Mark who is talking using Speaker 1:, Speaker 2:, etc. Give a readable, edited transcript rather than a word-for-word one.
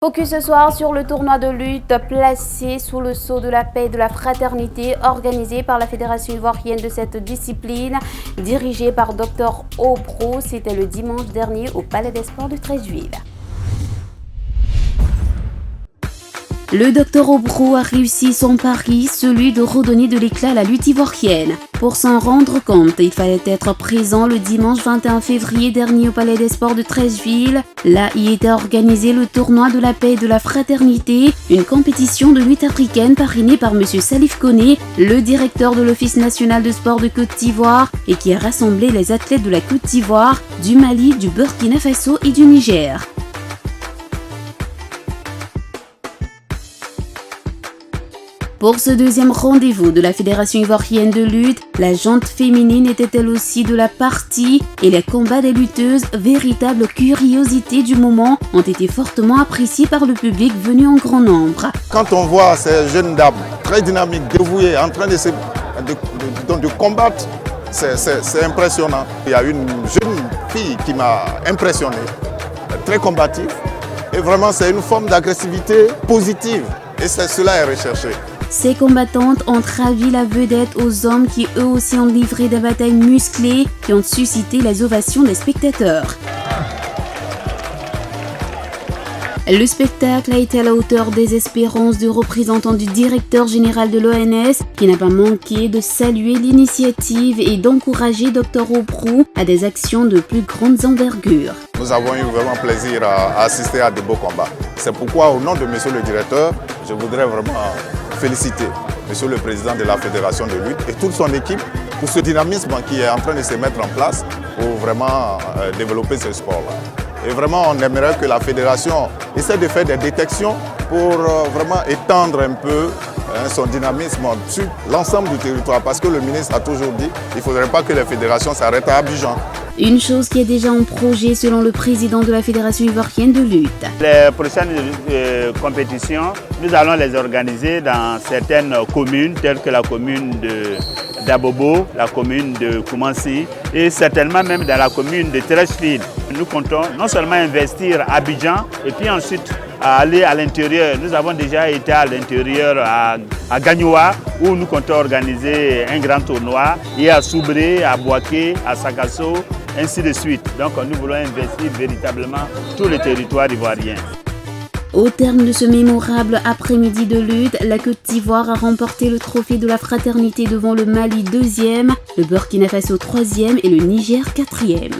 Speaker 1: Focus ce soir sur le tournoi de lutte placé sous le sceau de la paix et de la fraternité organisé par la Fédération ivoirienne de cette discipline, dirigée par Dr Obro. C'était le dimanche dernier au Palais des Sports de Treichville. Le Dr Obro a réussi son pari, celui de redonner de l'éclat à la lutte ivoirienne. Pour s'en rendre compte, il fallait être présent le dimanche 21 février dernier au Palais des Sports de Treichville. Là y était organisé le tournoi de la paix et de la fraternité, une compétition de lutte africaine parrainée par M. Salif Koné, le directeur de l'Office national de sport de Côte d'Ivoire, et qui a rassemblé les athlètes de la Côte d'Ivoire, du Mali, du Burkina Faso et du Niger. Pour ce deuxième rendez-vous de la Fédération ivoirienne de lutte, la jante féminine était elle aussi de la partie et les combats des lutteuses, véritable curiosité du moment, ont été fortement appréciés par le public venu en grand nombre.
Speaker 2: Quand on voit ces jeunes dames très dynamiques, dévouées, en train de combattre, c'est impressionnant. Il y a une jeune fille qui m'a impressionné, très combative, et vraiment c'est une forme d'agressivité positive, et cela est recherché.
Speaker 1: Ces combattantes ont ravi la vedette aux hommes qui eux aussi ont livré des batailles musclées qui ont suscité les ovations des spectateurs. Le spectacle a été à la hauteur des espérances du représentant du directeur général de l'ONS qui n'a pas manqué de saluer l'initiative et d'encourager Dr Obro à des actions de plus grande envergure.
Speaker 2: Nous avons eu vraiment plaisir à assister à de beaux combats. C'est pourquoi au nom de monsieur le directeur, je voudrais vraiment féliciter monsieur le président de la Fédération de lutte et toute son équipe pour ce dynamisme qui est en train de se mettre en place pour vraiment développer ce sport-là. Et vraiment, on aimerait que la fédération essaie de faire des détections pour vraiment étendre un peu son dynamisme sur l'ensemble du territoire. Parce que le ministre a toujours dit qu'il ne faudrait pas que les fédérations s'arrêtent à Abidjan.
Speaker 1: Une chose qui est déjà en projet selon le président de la Fédération ivoirienne de lutte.
Speaker 3: Les prochaines compétitions, nous allons les organiser dans certaines communes telles que la commune d'Abobo, la commune de Koumansi et certainement même dans la commune de Treichville. Nous comptons non seulement investir à Abidjan et puis ensuite aller à l'intérieur. Nous avons déjà été à l'intérieur à Gagnoa où nous comptons organiser un grand tournoi et à Soubré, à Bouaké, à Sakasso, ainsi de suite. Donc nous voulons investir véritablement tout le territoire ivoirien.
Speaker 1: Au terme de ce mémorable après-midi de lutte, la Côte d'Ivoire a remporté le trophée de la fraternité devant le Mali 2e, le Burkina Faso 3e et le Niger 4e.